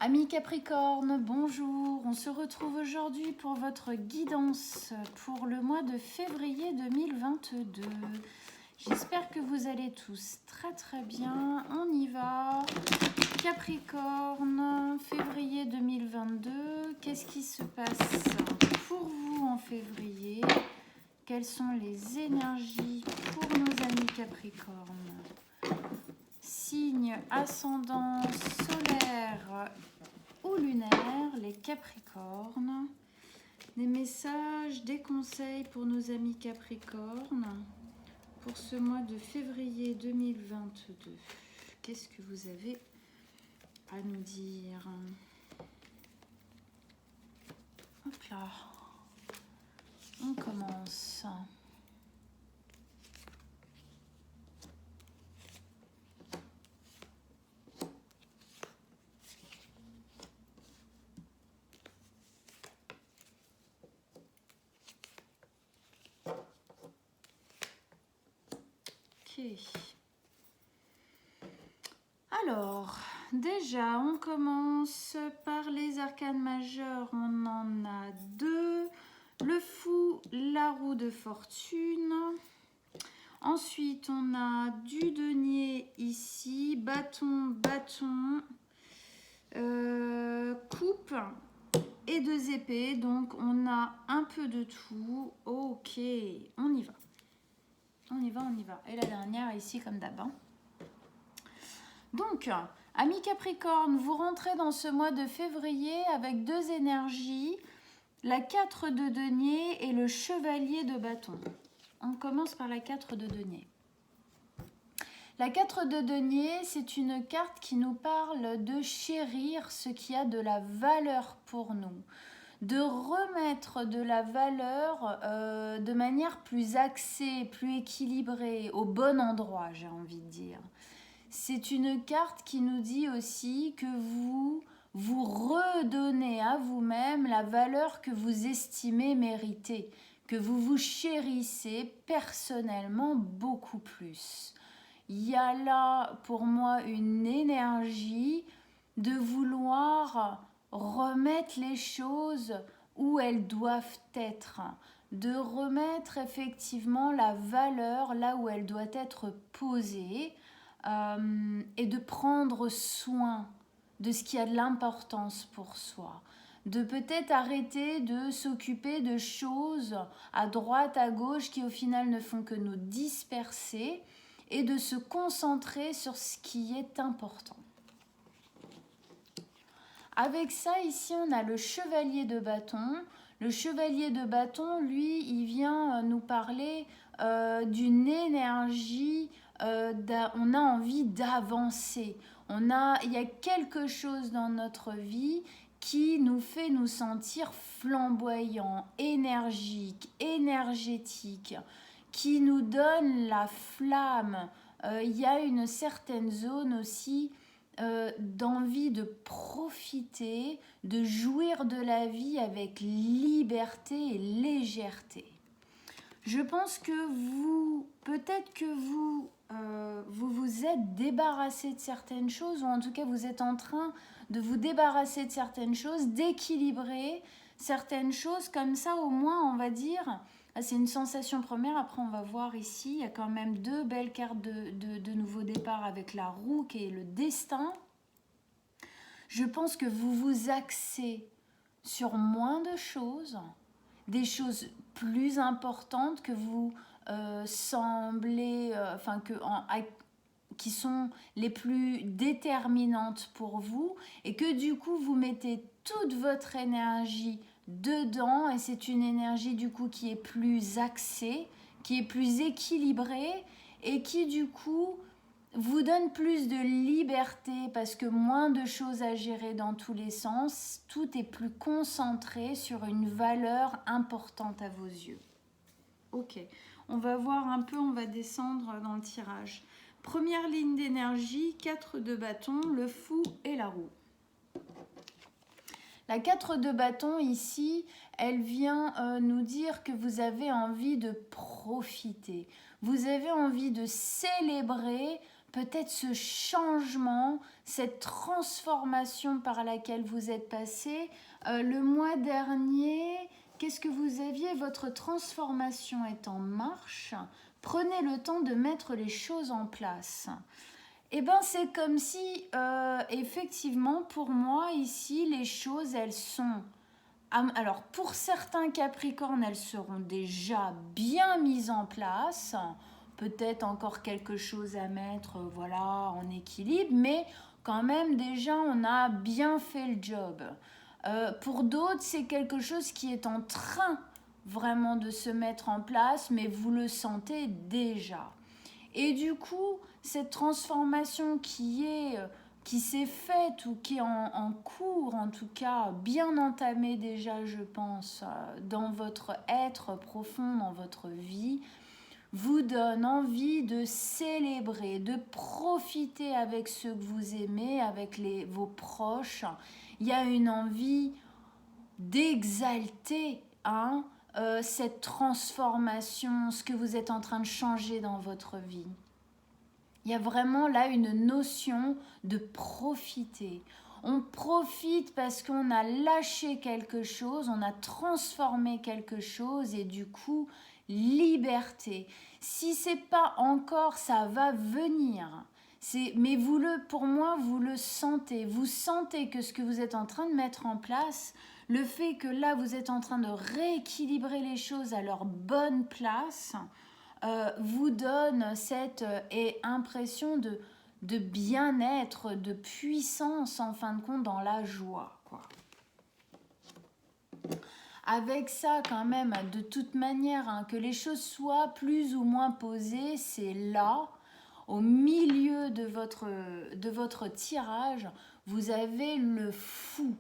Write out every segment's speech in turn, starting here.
Amis Capricorne, bonjour. On se retrouve aujourd'hui pour votre guidance pour le mois de février 2022. J'espère que vous allez tous très bien. On y va. Capricorne, février 2022. Qu'est-ce qui se passe pour vous en février? Quelles sont les énergies pour nos amis Capricorne? Signe ascendant solaire ou lunaire, les Capricornes. Des messages, des conseils pour nos amis Capricornes pour ce mois de février 2022. Qu'est-ce que vous avez à nous dire? Hop là, on commence. Alors, déjà, on commence par les arcanes majeures. On en a deux. Le fou, la roue de fortune. Ensuite, on a du denier ici. Bâton, coupe et deux épées. Donc, on a un peu de tout. Ok, on y va. On y va. Et la dernière ici comme d'hab. Donc, amis Capricorne, vous rentrez dans ce mois de février avec deux énergies, la 4 de denier et le chevalier de bâton. On commence par la 4 de denier. La 4 de denier, c'est une carte qui nous parle de chérir ce qui a de la valeur pour nous, de remettre de la valeur de manière plus axée, plus équilibrée, au bon endroit, j'ai envie de dire. C'est une carte qui nous dit aussi que vous redonnez à vous-même la valeur que vous estimez mériter, que vous vous chérissez personnellement beaucoup plus. Il y a là pour moi une énergie de vouloir remettre les choses où elles doivent être, de remettre effectivement la valeur là où elle doit être posée, et de prendre soin de ce qui a de l'importance pour soi, de peut-être arrêter de s'occuper de choses à droite, à gauche qui au final ne font que nous disperser et de se concentrer sur ce qui est important. Avec ça, ici, on a le chevalier de bâton. Le chevalier de bâton, lui, il vient nous parler d'une énergie, on a envie d'avancer. Il y a quelque chose dans notre vie qui nous fait nous sentir flamboyants, énergiques, énergétiques, qui nous donne la flamme. Il y a une certaine zone aussi d'envie de profiter, de jouir de la vie avec liberté et légèreté. Je pense que peut-être que vous vous êtes débarrassé de certaines choses, ou en tout cas vous êtes en train de vous débarrasser de certaines choses, d'équilibrer certaines choses, comme ça au moins on va dire, c'est une sensation première. Après on va voir ici, il y a quand même deux belles cartes de nouveau départ avec la roue qui est le destin. Je pense que vous vous axez sur moins de choses, des choses plus importantes que vous semblez, qui sont les plus déterminantes pour vous, et que du coup vous mettez toute votre énergie dedans, et c'est une énergie du coup qui est plus axée, qui est plus équilibrée, et qui du coup vous donne plus de liberté parce que moins de choses à gérer dans tous les sens, tout est plus concentré sur une valeur importante à vos yeux. Ok, on va voir un peu, on va descendre dans le tirage. Première ligne d'énergie, 4 de bâton, le fou et la roue. La 4 de bâton ici, elle vient nous dire que vous avez envie de profiter. Vous avez envie de célébrer peut-être ce changement, cette transformation par laquelle vous êtes passé. Le mois dernier, qu'est-ce que vous aviez? Votre transformation est en marche. Prenez le temps de mettre les choses en place. Eh bien, c'est comme si, effectivement, pour moi, ici, les choses, elles sont... Alors, pour certains Capricornes, elles seront déjà bien mises en place. Peut-être encore quelque chose à mettre, voilà, en équilibre, mais quand même, déjà, on a bien fait le job. Pour d'autres, c'est quelque chose qui est en train vraiment de se mettre en place, mais vous le sentez déjà. Et du coup, cette transformation qui s'est faite ou qui est en cours, en tout cas bien entamée déjà, je pense, dans votre être profond, dans votre vie, vous donne envie de célébrer, de profiter avec ceux que vous aimez, avec vos proches. Il y a une envie d'exalter, cette transformation, ce que vous êtes en train de changer dans votre vie. Il y a vraiment là une notion de profiter. On profite parce qu'on a lâché quelque chose, on a transformé quelque chose et du coup, liberté. Si c'est pas encore, ça va venir. Mais pour moi, vous le sentez. Vous sentez que ce que vous êtes en train de mettre en place, le fait que là, vous êtes en train de rééquilibrer les choses à leur bonne place, vous donne cette impression de bien-être, de puissance en fin de compte dans la joie, quoi. Avec ça quand même, de toute manière, que les choses soient plus ou moins posées, c'est là, au milieu de votre tirage, vous avez le fou.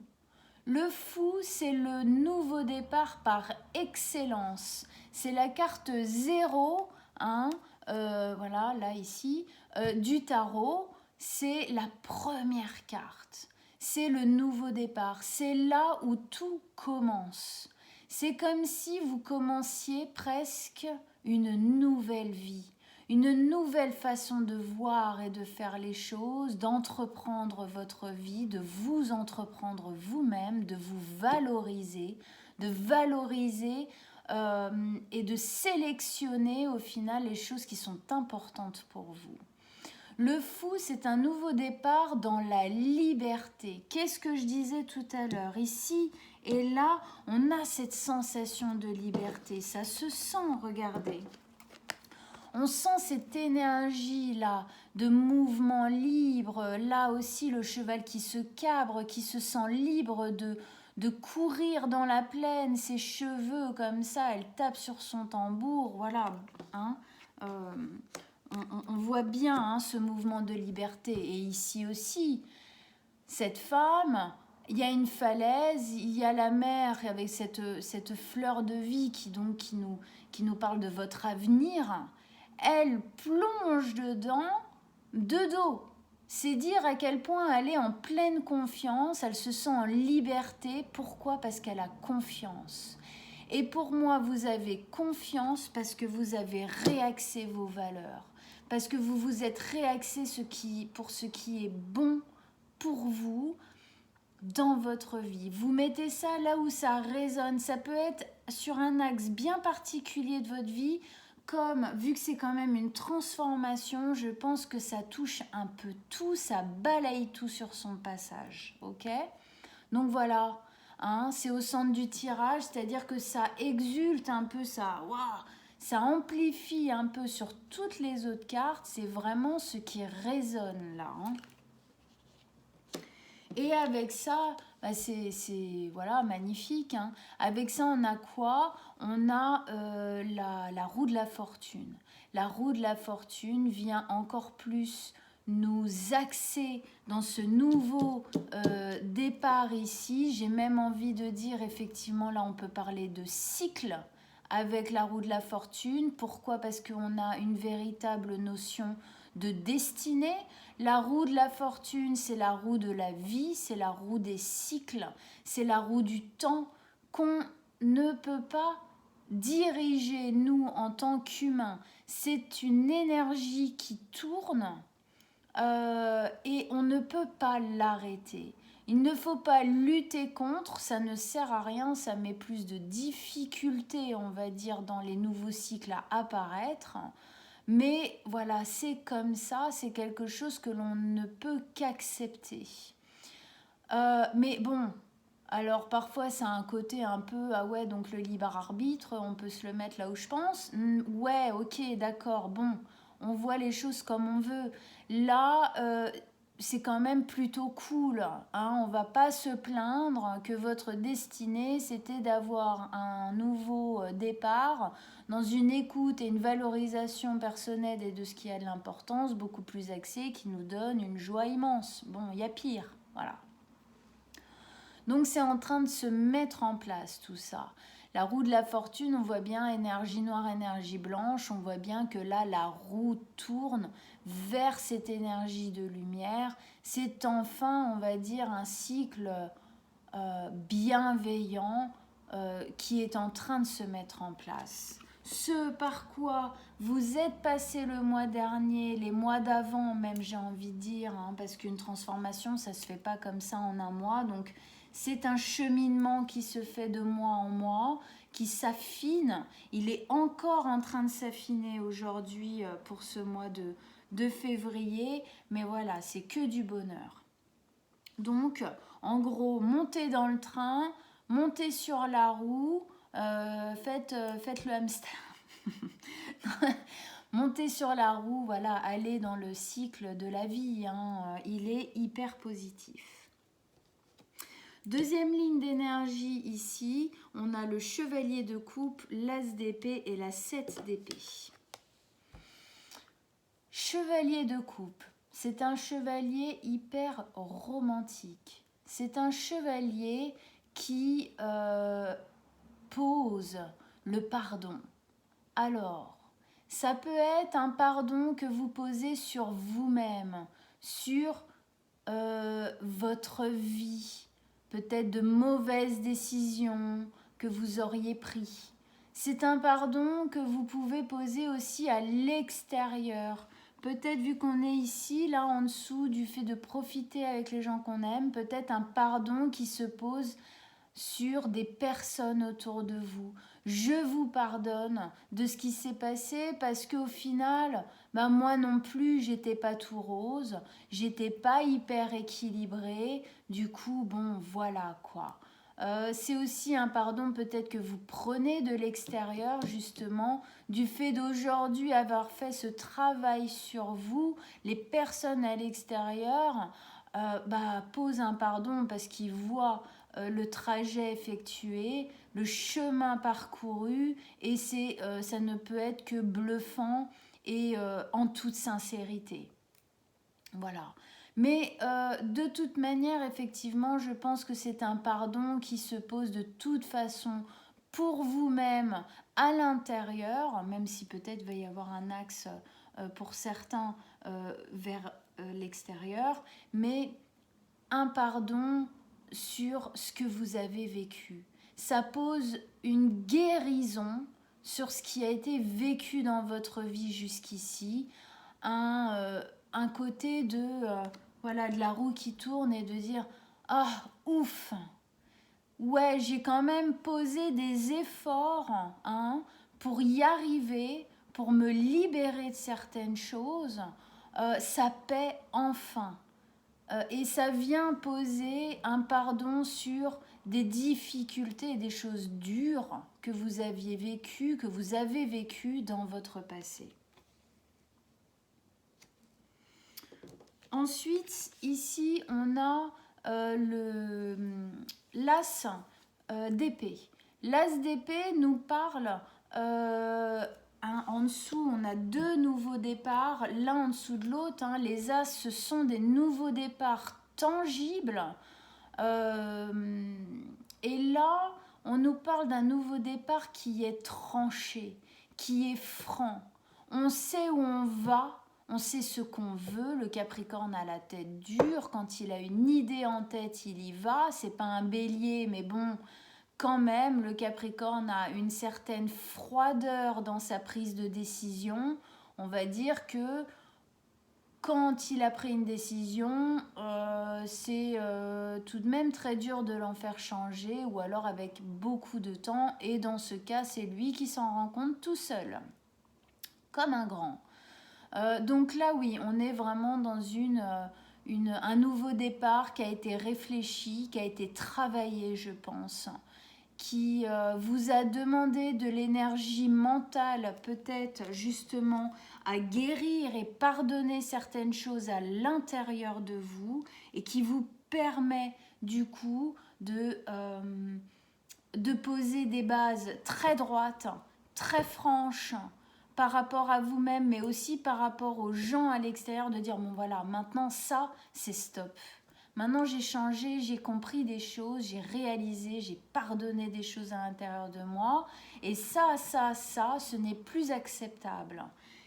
Le fou, c'est le nouveau départ par excellence. C'est la carte 0, voilà, là, ici, du tarot. C'est la première carte. C'est le nouveau départ. C'est là où tout commence. C'est comme si vous commenciez presque une nouvelle vie. Une nouvelle façon de voir et de faire les choses, d'entreprendre votre vie, de vous entreprendre vous-même, de vous valoriser et de sélectionner au final les choses qui sont importantes pour vous. Le fou, c'est un nouveau départ dans la liberté. Qu'est-ce que je disais tout à l'heure? Ici et là, on a cette sensation de liberté. Ça se sent, regardez. On sent cette énergie-là de mouvement libre. Là aussi, le cheval qui se cabre, qui se sent libre de courir dans la plaine. Ses cheveux comme ça, elle tape sur son tambour. Voilà, on voit bien ce mouvement de liberté. Et ici aussi, cette femme, il y a une falaise, il y a la mer avec cette fleur de vie qui nous parle de votre avenir. Elle plonge dedans de dos. C'est dire à quel point elle est en pleine confiance, elle se sent en liberté. Pourquoi? Parce qu'elle a confiance. Et pour moi, vous avez confiance parce que vous avez réaxé vos valeurs. Parce que vous vous êtes réaxé pour ce qui est bon pour vous dans votre vie. Vous mettez ça là où ça résonne. Ça peut être sur un axe bien particulier de votre vie, comme, vu que c'est quand même une transformation, je pense que ça touche un peu tout, ça balaye tout sur son passage, ok? Donc voilà, c'est au centre du tirage, c'est-à-dire que ça exulte un peu, ça amplifie un peu sur toutes les autres cartes, c'est vraiment ce qui résonne là. Et avec ça, c'est voilà, magnifique. Avec ça, on a quoi? On a la roue de la fortune. La roue de la fortune vient encore plus nous axer dans ce nouveau départ ici. J'ai même envie de dire, effectivement, là, on peut parler de cycle avec la roue de la fortune. Pourquoi? Parce qu'on a une véritable notion de destinée. La roue de la fortune, c'est la roue de la vie, c'est la roue des cycles, c'est la roue du temps qu'on ne peut pas diriger, nous, en tant qu'humains. C'est une énergie qui tourne et on ne peut pas l'arrêter. Il ne faut pas lutter contre, ça ne sert à rien, ça met plus de difficultés, on va dire, dans les nouveaux cycles à apparaître. Mais voilà, c'est comme ça, c'est quelque chose que l'on ne peut qu'accepter. Mais bon, alors parfois ça a un côté un peu, ah ouais, donc le libre arbitre, on peut se le mettre là où je pense. Ouais, ok, d'accord, bon, on voit les choses comme on veut. Là, c'est quand même plutôt cool, hein. On va pas se plaindre que votre destinée, c'était d'avoir un nouveau départ dans une écoute et une valorisation personnelle et de ce qui a de l'importance, beaucoup plus axée, qui nous donne une joie immense. Bon, il y a pire, voilà. Donc c'est en train de se mettre en place tout ça. La roue de la fortune, on voit bien énergie noire, énergie blanche, on voit bien que là la roue tourne vers cette énergie de lumière. C'est enfin, on va dire, un cycle bienveillant qui est en train de se mettre en place. Ce par quoi vous êtes passé le mois dernier, les mois d'avant même, j'ai envie de dire, hein, parce qu'une transformation, ça se fait pas comme ça en un mois. Donc c'est un cheminement qui se fait de mois en mois, qui s'affine. Il est encore en train de s'affiner aujourd'hui pour ce mois de février. Mais voilà, c'est que du bonheur. Donc, en gros, montez dans le train, montez sur la roue, faites le hamster. Montez sur la roue, voilà, allez dans le cycle de la vie, hein, il est hyper positif. Deuxième ligne d'énergie ici, on a le chevalier de coupe, l'as d'épée et la 7 d'épée. Chevalier de coupe, c'est un chevalier hyper romantique. C'est un chevalier qui pose le pardon. Alors, ça peut être un pardon que vous posez sur vous-même, sur votre vie, peut-être de mauvaises décisions que vous auriez prises. C'est un pardon que vous pouvez poser aussi à l'extérieur. Peut-être vu qu'on est ici, là en dessous, du fait de profiter avec les gens qu'on aime, peut-être un pardon qui se pose sur des personnes autour de vous. Je vous pardonne de ce qui s'est passé parce qu'au final, moi non plus, j'étais pas tout rose, j'étais pas hyper équilibrée. Du coup, bon, voilà quoi. C'est aussi un pardon peut-être que vous prenez de l'extérieur justement du fait d'aujourd'hui avoir fait ce travail sur vous. Les personnes à l'extérieur posent un pardon parce qu'ils voient le trajet effectué, le chemin parcouru et ça ne peut être que bluffant et en toute sincérité. Voilà. Mais de toute manière, effectivement, je pense que c'est un pardon qui se pose de toute façon pour vous-même à l'intérieur, même si peut-être va y avoir un axe pour certains vers l'extérieur, mais un pardon sur ce que vous avez vécu. Ça pose une guérison sur ce qui a été vécu dans votre vie jusqu'ici, un côté de la roue qui tourne et de dire ah ouf, ouais, j'ai quand même posé des efforts pour y arriver, pour me libérer de certaines choses. Ça paie enfin. Et ça vient poser un pardon sur des difficultés et des choses dures que vous aviez vécues, que vous avez vécues dans votre passé. Ensuite, ici, on a l'as d'épée. L'as d'épée nous parle, en dessous, on a deux nouveaux départs, l'un en dessous de l'autre. Les as, ce sont des nouveaux départs tangibles. Et là, on nous parle d'un nouveau départ qui est tranché, qui est franc. On sait où on va. On sait ce qu'on veut. Le Capricorne a la tête dure. Quand il a une idée en tête, il y va. C'est pas un bélier, mais bon, quand même, le Capricorne a une certaine froideur dans sa prise de décision. On va dire que quand il a pris une décision, c'est tout de même très dur de l'en faire changer, ou alors avec beaucoup de temps, et dans ce cas, c'est lui qui s'en rend compte tout seul, comme un grand. Donc là, oui, on est vraiment dans un nouveau départ qui a été réfléchi, qui a été travaillé, je pense, qui vous a demandé de l'énergie mentale, peut-être justement à guérir et pardonner certaines choses à l'intérieur de vous, et qui vous permet du coup de poser des bases très droites, très franches par rapport à vous-même, mais aussi par rapport aux gens à l'extérieur, de dire bon voilà, maintenant ça c'est stop. Maintenant j'ai changé, j'ai compris des choses, j'ai réalisé, j'ai pardonné des choses à l'intérieur de moi, et ça, ce n'est plus acceptable.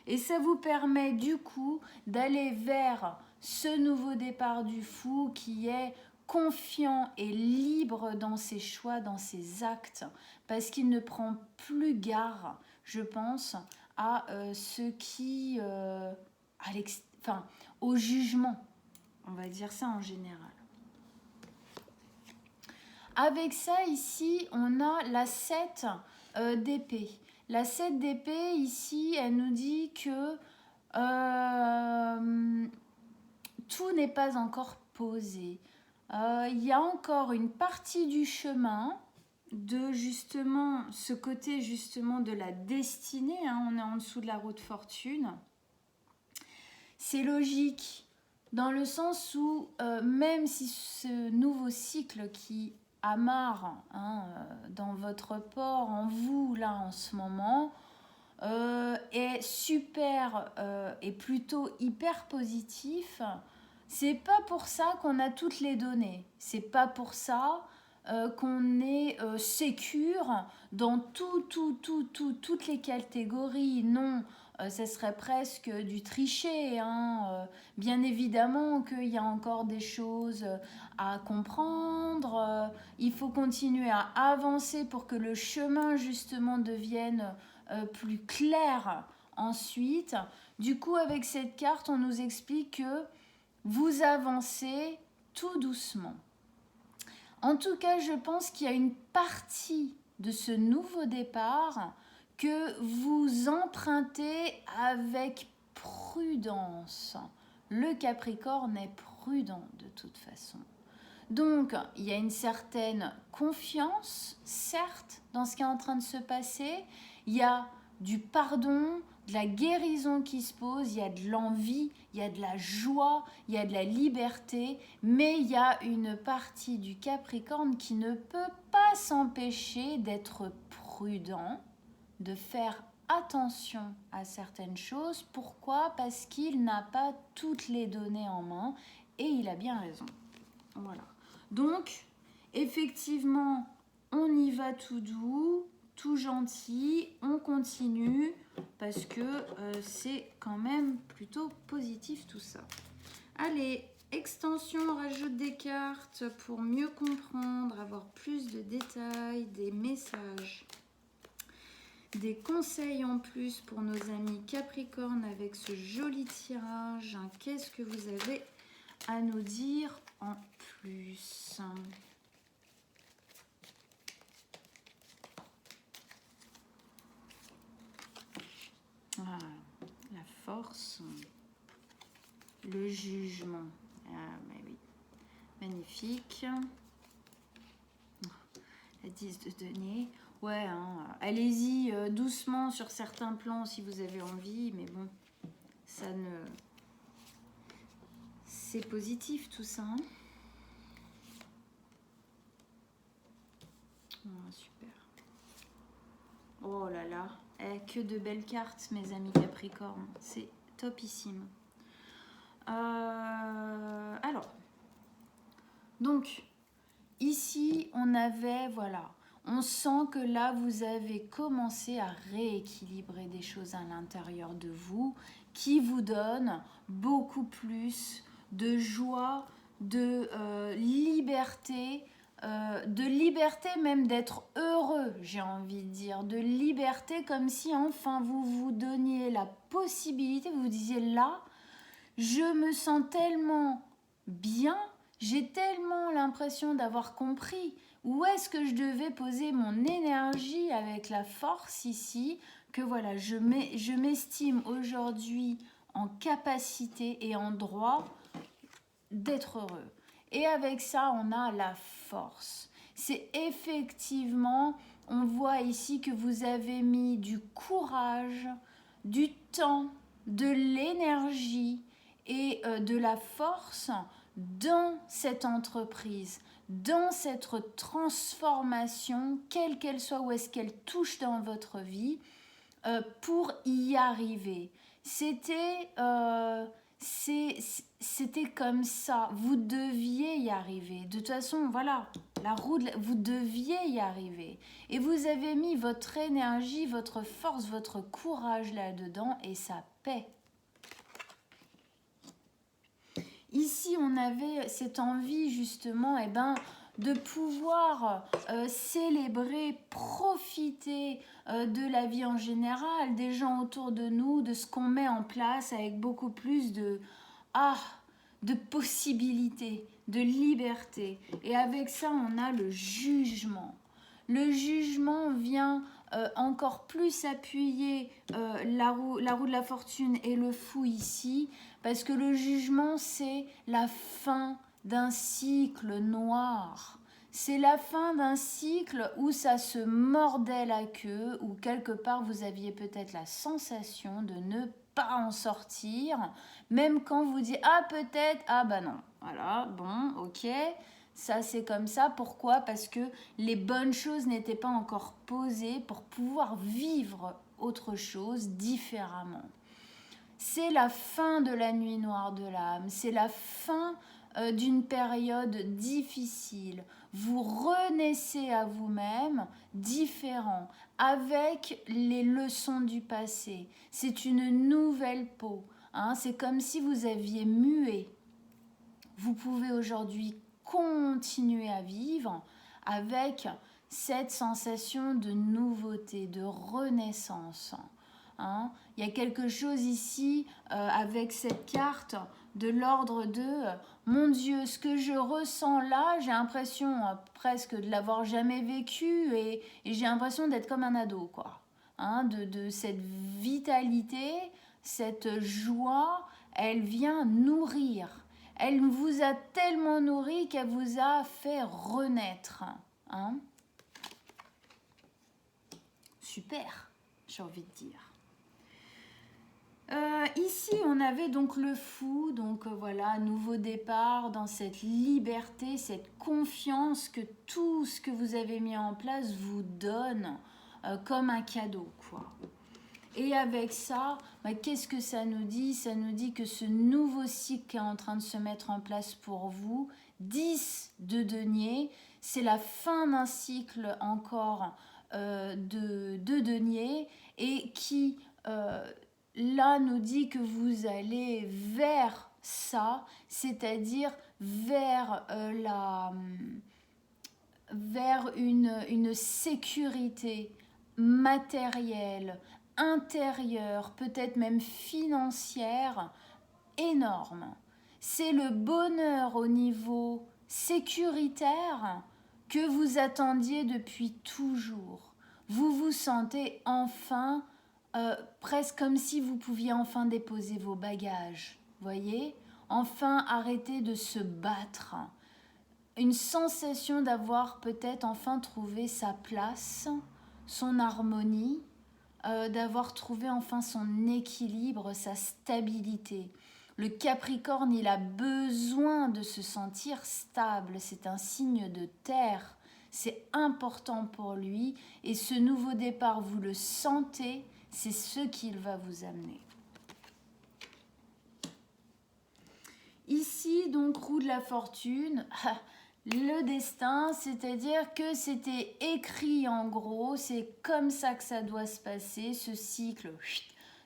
Et ça vous permet du coup d'aller vers ce nouveau départ du fou qui est confiant et libre dans ses choix, dans ses actes, parce qu'il ne prend plus garde, je pense, à ce qui, au jugement, on va dire ça en général. Avec ça ici, on a la 7 d'épée. La 7 d'épée ici, elle nous dit que tout n'est pas encore posé. Il y a encore une partie du chemin de justement ce côté justement de la destinée, hein, on est en dessous de la roue de fortune. C'est logique dans le sens où même si ce nouveau cycle qui amarre dans votre port, en vous là en ce moment, est super et plutôt hyper positif, c'est pas pour ça qu'on a toutes les données, c'est pas pour ça qu'on est sécure dans toutes les catégories. Non, ce serait presque du tricher, hein. Bien évidemment qu'il y a encore des choses à comprendre, il faut continuer à avancer pour que le chemin justement devienne plus clair ensuite. Du coup, avec cette carte, on nous explique que vous avancez tout doucement. En tout cas, je pense qu'il y a une partie de ce nouveau départ que vous empruntez avec prudence. Le Capricorne est prudent de toute façon. Donc, il y a une certaine confiance, certes, dans ce qui est en train de se passer. Il y a du pardon, de la guérison qui se pose, il y a de l'envie, il y a de la joie, il y a de la liberté, mais il y a une partie du Capricorne qui ne peut pas s'empêcher d'être prudent, de faire attention à certaines choses. Pourquoi ? Parce qu'il n'a pas toutes les données en main, et il a bien raison. Voilà. Donc, effectivement, on y va tout doux, tout gentil, on continue, parce que c'est quand même plutôt positif tout ça. Allez, extension, on rajoute des cartes pour mieux comprendre, avoir plus de détails, des messages, des conseils en plus pour nos amis Capricorne avec ce joli tirage. Qu'est-ce que vous avez à nous dire en plus? Ah, la force, le jugement. Ah, mais oui, magnifique. La 10 de denier. Ouais, hein, allez-y doucement sur certains plans si vous avez envie, mais bon, ça ne... C'est positif tout ça. Hein, oh, super. Oh là là. Que de belles cartes, mes amis Capricorne. C'est topissime. Alors, donc, ici, on avait, voilà, on sent que là, vous avez commencé à rééquilibrer des choses à l'intérieur de vous qui vous donnent beaucoup plus de joie, de liberté, même d'être heureux, j'ai envie de dire, de liberté, comme si enfin vous vous donniez la possibilité, vous vous disiez là, je me sens tellement bien, j'ai tellement l'impression d'avoir compris où est-ce que je devais poser mon énergie avec la force ici, que voilà, je m'estime aujourd'hui en capacité et en droit d'être heureux. Et avec ça, on a la force. C'est effectivement, on voit ici que vous avez mis du courage, du temps, de l'énergie et de la force dans cette entreprise, dans cette transformation, quelle qu'elle soit, où est-ce qu'elle touche dans votre vie, pour y arriver. C'était comme ça. Vous deviez y arriver. De toute façon, voilà, vous deviez y arriver. Et vous avez mis votre énergie, votre force, votre courage là-dedans et ça paie. Ici, on avait cette envie justement, de pouvoir célébrer, profiter de la vie en général, des gens autour de nous, de ce qu'on met en place avec beaucoup plus de possibilités, de liberté. Et avec ça, on a le jugement. Le jugement vient encore plus appuyer la roue de la fortune et le fou ici, parce que le jugement, c'est la fin d'un cycle noir. C'est la fin d'un cycle où ça se mordait la queue, où quelque part vous aviez peut-être la sensation de ne pas en sortir, même quand vous dites « Ah, peut-être, ah bah non, voilà, bon, ok ». Ça, c'est comme ça. Pourquoi? Parce que les bonnes choses n'étaient pas encore posées pour pouvoir vivre autre chose différemment. C'est la fin de la nuit noire de l'âme. C'est la fin d'une période difficile. Vous renaissez à vous-même différent, avec les leçons du passé. C'est une nouvelle peau. C'est comme si vous aviez mué. Vous pouvez aujourd'hui continuer à vivre avec cette sensation de nouveauté, de renaissance. Il y a quelque chose ici avec cette carte de l'ordre de mon Dieu, ce que je ressens là, j'ai l'impression presque de l'avoir jamais vécu et j'ai l'impression d'être comme un ado, quoi. De cette vitalité, cette joie, elle vient nourrir. Elle vous a tellement nourri qu'elle vous a fait renaître. Super, j'ai envie de dire. Ici, on avait donc le fou, donc voilà, nouveau départ dans cette liberté, cette confiance que tout ce que vous avez mis en place vous donne comme un cadeau, quoi. Et avec ça, qu'est-ce que ça nous dit? Ça nous dit que ce nouveau cycle est en train de se mettre en place pour vous. 10 de denier, c'est la fin d'un cycle encore de denier et qui là nous dit que vous allez vers ça, c'est-à-dire vers une sécurité matérielle, intérieure, peut-être même financière, énorme. C'est le bonheur au niveau sécuritaire que vous attendiez depuis toujours. Vous vous sentez enfin, presque comme si vous pouviez enfin déposer vos bagages, voyez ? Enfin arrêter de se battre. Une sensation d'avoir peut-être enfin trouvé sa place, son harmonie, d'avoir trouvé enfin son équilibre, sa stabilité. Le Capricorne, il a besoin de se sentir stable, c'est un signe de terre, c'est important pour lui et ce nouveau départ, vous le sentez, c'est ce qu'il va vous amener. Ici, donc, roue de la fortune, le destin, c'est-à-dire que c'était écrit en gros, c'est comme ça que ça doit se passer, ce cycle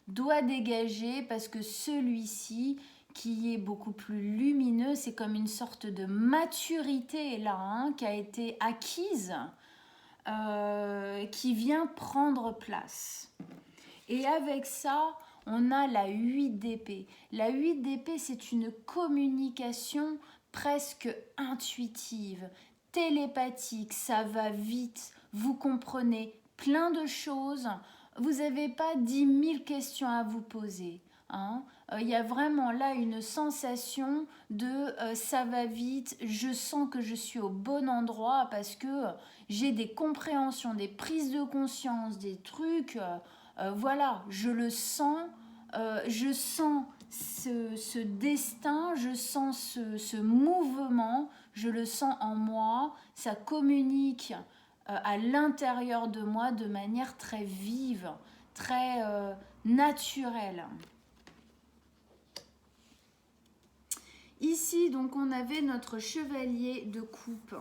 doit dégager parce que celui-ci, qui est beaucoup plus lumineux, c'est comme une sorte de maturité là, qui a été acquise, qui vient prendre place. Et avec ça, on a la 8 d'épée. La 8 d'épée, c'est une communication presque intuitive, télépathique, ça va vite, vous comprenez plein de choses, vous n'avez pas 10 000 questions à vous poser. Hein. Il y a vraiment là une sensation de ça va vite, je sens que je suis au bon endroit parce que j'ai des compréhensions, des prises de conscience, des trucs, voilà, je sens ce destin, je sens ce mouvement, je le sens en moi, ça communique à l'intérieur de moi de manière très vive, très naturelle. Ici, donc, on avait notre chevalier de coupe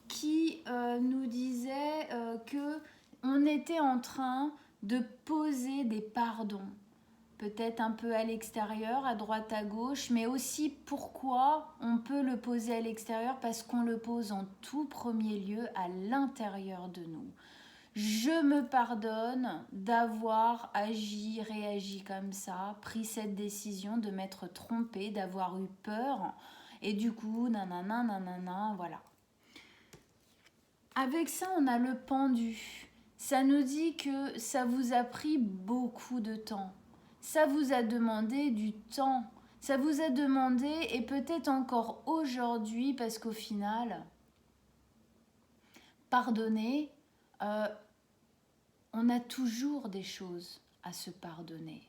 qui nous disait que on était en train de poser des pardons. Peut-être un peu à l'extérieur, à droite, à gauche, mais aussi pourquoi on peut le poser à l'extérieur, parce qu'on le pose en tout premier lieu à l'intérieur de nous. Je me pardonne d'avoir agi, réagi comme ça, pris cette décision, de m'être trompée, d'avoir eu peur, et du coup, nanana, nanana, voilà. Avec ça, on a le pendu. Ça nous dit que ça vous a pris beaucoup de temps. Ça vous a demandé du temps. Ça vous a demandé, et peut-être encore aujourd'hui, parce qu'au final, pardonner, on a toujours des choses à se pardonner.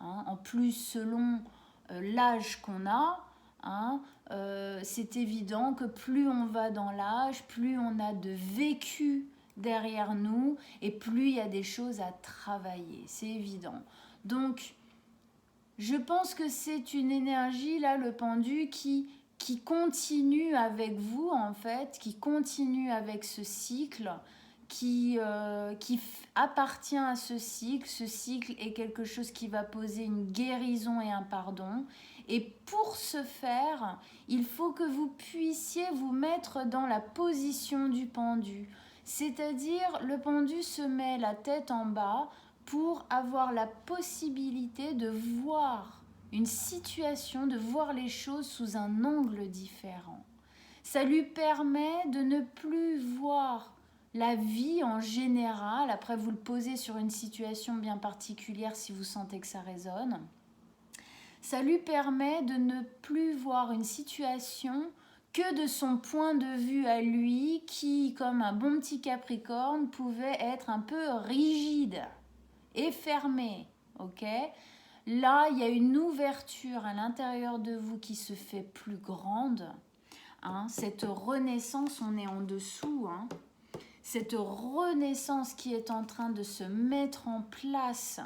Hein. En plus, selon l'âge qu'on a, hein, c'est évident que plus on va dans l'âge, plus on a de vécu derrière nous et plus il y a des choses à travailler, c'est évident. Donc, je pense que c'est une énergie, là, le pendu, qui continue avec vous, en fait, qui continue avec ce cycle, qui appartient à ce cycle. Ce cycle est quelque chose qui va poser une guérison et un pardon. Et pour ce faire, il faut que vous puissiez vous mettre dans la position du pendu. C'est-à-dire, le pendu se met la tête en bas pour avoir la possibilité de voir une situation, de voir les choses sous un angle différent. Ça lui permet de ne plus voir la vie en général. Après, vous le posez sur une situation bien particulière si vous sentez que ça résonne. Ça lui permet de ne plus voir une situation que de son point de vue à lui, qui, comme un bon petit Capricorne, pouvait être un peu rigide et fermé. Ok ? Là, il y a une ouverture à l'intérieur de vous qui se fait plus grande. Hein, cette renaissance, on est en dessous. Hein, cette renaissance qui est en train de se mettre en place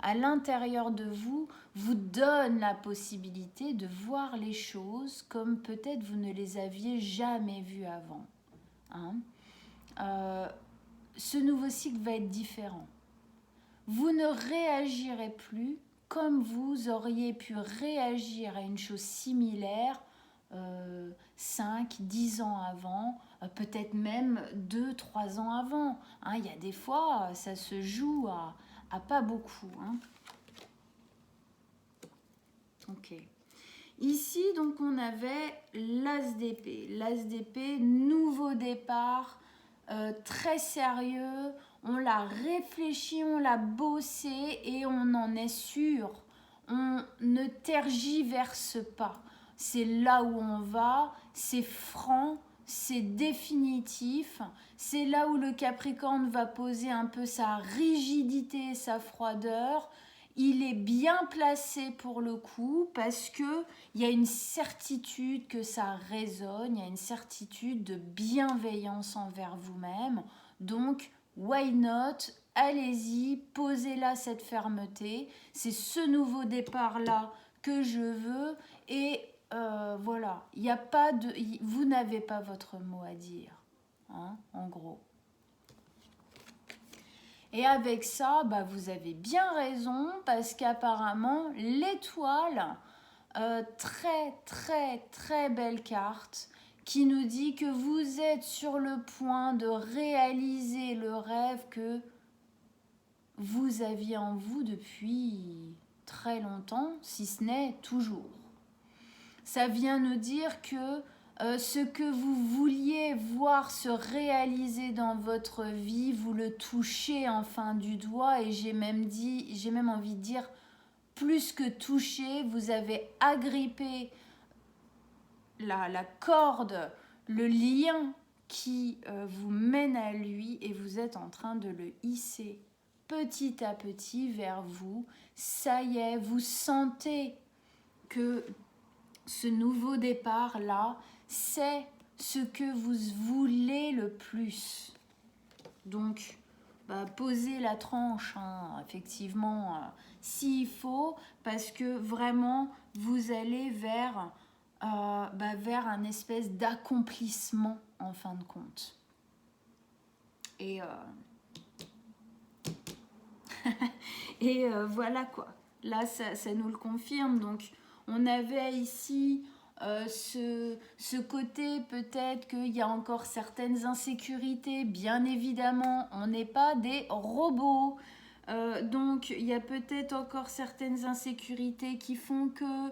à l'intérieur de vous, vous donne la possibilité de voir les choses comme peut-être vous ne les aviez jamais vues avant. Hein, ce nouveau cycle va être différent. Vous ne réagirez plus comme vous auriez pu réagir à une chose similaire 5, 10 ans avant, peut-être même 2, 3 ans avant. Hein, il y a des fois, ça se joue à pas beaucoup. Hein. Ok. Ici, donc, on avait l'as d'épée. L'as d'épée, nouveau départ, très sérieux. On l'a réfléchi, on l'a bossé et on en est sûr. On ne tergiverse pas. C'est là où on va, c'est franc, c'est définitif. C'est là où le Capricorne va poser un peu sa rigidité et sa froideur. Il est bien placé pour le coup parce qu'il y a une certitude que ça résonne, il y a une certitude de bienveillance envers vous-même. Donc, why not? Allez-y, posez là cette fermeté. C'est ce nouveau départ-là que je veux. Et voilà, il y a pas de, vous n'avez pas votre mot à dire, hein, en gros. Et avec ça, bah, vous avez bien raison, parce qu'apparemment, l'étoile, très très très belle carte, qui nous dit que vous êtes sur le point de réaliser le rêve que vous aviez en vous depuis très longtemps, si ce n'est toujours. Ça vient nous dire que ce que vous vouliez voir se réaliser dans votre vie, vous le touchez enfin du doigt, et j'ai même envie de dire, plus que toucher, vous avez agrippé la corde, le lien qui vous mène à lui, et vous êtes en train de le hisser petit à petit vers vous. Ça y est, vous sentez que ce nouveau départ-là, c'est ce que vous voulez le plus. Donc, posez la tranche, hein, effectivement, s'il faut, parce que vraiment, vous allez vers un espèce d'accomplissement, en fin de compte. Et, voilà quoi. Là, ça nous le confirme. Donc, on avait ici ce côté, peut-être qu'il y a encore certaines insécurités. Bien évidemment, on n'est pas des robots. Donc, il y a peut-être encore certaines insécurités qui font que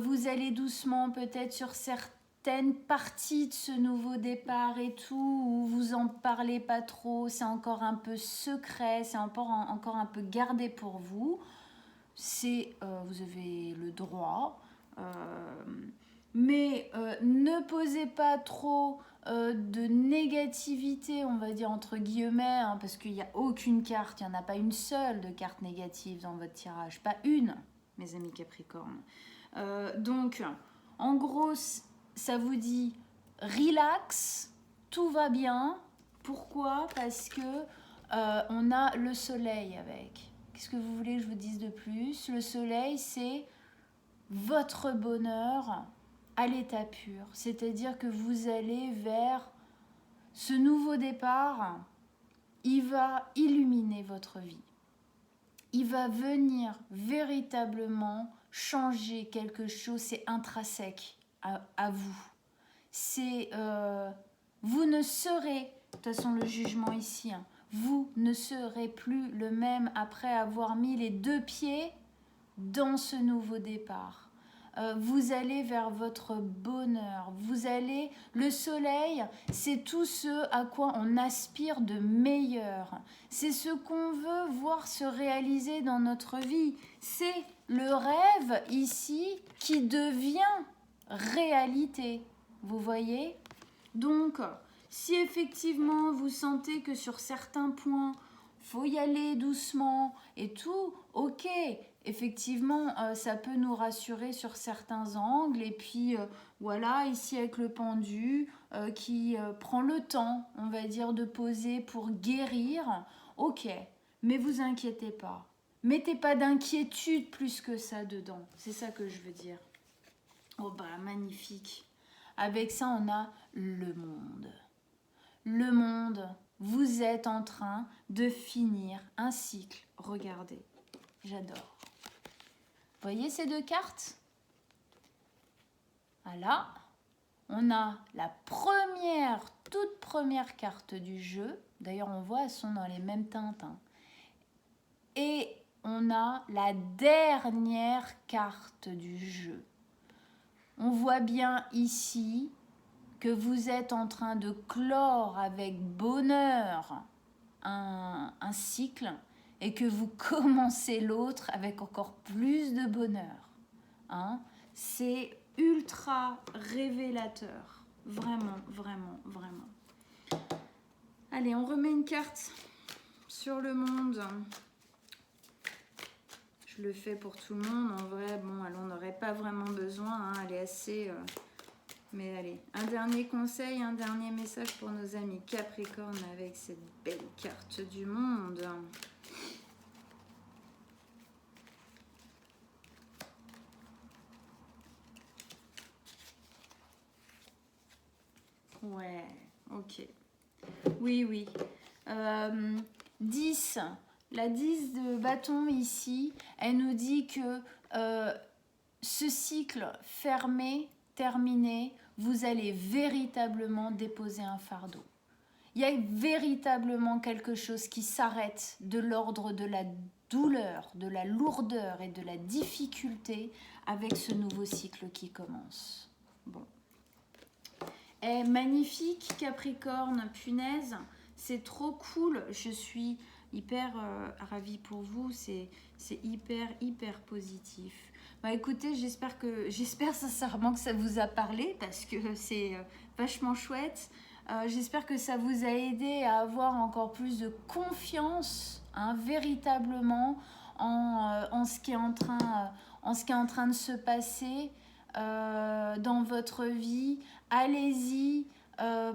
vous allez doucement peut-être sur certaines parties de ce nouveau départ et tout, où vous en parlez pas trop, c'est encore un peu secret, c'est encore un peu gardé pour vous. Vous avez le droit, mais ne posez pas trop de négativité, on va dire entre guillemets, hein, parce qu'il n'y a aucune carte, il n'y en a pas une seule de carte négative dans votre tirage, pas une, mes amis Capricorne. Donc, en gros, ça vous dit relax, tout va bien. Pourquoi? Parce que on a le soleil avec. Qu'est-ce que vous voulez que je vous dise de plus? Le soleil, c'est votre bonheur à l'état pur. C'est-à-dire que vous allez vers ce nouveau départ. Il va illuminer votre vie. Il va venir véritablement changer quelque chose. C'est intrinsèque à vous. Vous ne serez, de toute façon le jugement ici, hein, vous ne serez plus le même après avoir mis les deux pieds dans ce nouveau départ. Vous allez vers votre bonheur. Le soleil, c'est tout ce à quoi on aspire de meilleur. C'est ce qu'on veut voir se réaliser dans notre vie. C'est le rêve ici qui devient réalité. Vous voyez? Donc, si effectivement vous sentez que sur certains points, faut y aller doucement et tout, ok, effectivement, ça peut nous rassurer sur certains angles. Et puis, voilà, ici avec le pendu qui prend le temps, on va dire, de poser pour guérir. Ok, mais vous inquiétez pas. Mettez pas d'inquiétude plus que ça dedans. C'est ça que je veux dire. Oh magnifique. Avec ça, on a le monde. Le monde, vous êtes en train de finir un cycle. Regardez, j'adore. Voyez ces deux cartes? Voilà. On a la toute première carte du jeu. D'ailleurs, on voit, elles sont dans les mêmes teintes. Hein. Et on a la dernière carte du jeu. On voit bien ici que vous êtes en train de clore avec bonheur un cycle et que vous commencez l'autre avec encore plus de bonheur. Hein? C'est ultra révélateur. Vraiment, vraiment, vraiment. Allez, on remet une carte sur le monde. Je le fais pour tout le monde. En vrai, bon, on n'aurait pas vraiment besoin. Hein, elle est assez... Mais allez, un dernier conseil, un dernier message pour nos amis Capricorne avec cette belle carte du monde. Ouais, ok. Oui, oui. 10. La 10 de bâton ici, elle nous dit que ce cycle fermé, terminé, vous allez véritablement déposer un fardeau. Il y a véritablement quelque chose qui s'arrête de l'ordre de la douleur, de la lourdeur et de la difficulté avec ce nouveau cycle qui commence. Bon. Eh, magnifique Capricorne, punaise, c'est trop cool. Je suis hyper ravie pour vous, c'est hyper positif. Bah écoutez, j'espère sincèrement que ça vous a parlé parce que c'est vachement chouette. J'espère que ça vous a aidé à avoir encore plus de confiance, hein, véritablement, en ce qui est en train de se passer dans votre vie. Allez-y,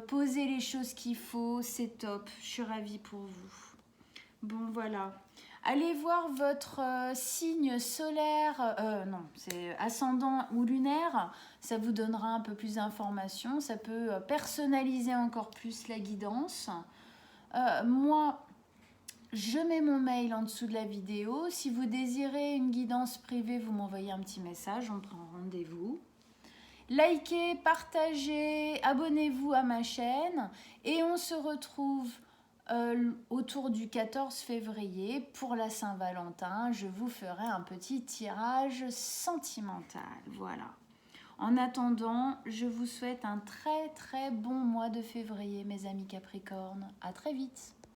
posez les choses qu'il faut, c'est top. Je suis ravie pour vous. Bon, voilà. Allez voir votre signe solaire, non, c'est ascendant ou lunaire, ça vous donnera un peu plus d'informations, ça peut personnaliser encore plus la guidance. Moi, je mets mon mail en dessous de la vidéo. Si vous désirez une guidance privée, vous m'envoyez un petit message, on prend rendez-vous. Likez, partagez, abonnez-vous à ma chaîne et on se retrouve autour du 14 février pour la Saint-Valentin. Je vous ferai un petit tirage sentimental. Voilà. En attendant, je vous souhaite un très bon mois de février, mes amis Capricornes. À très vite.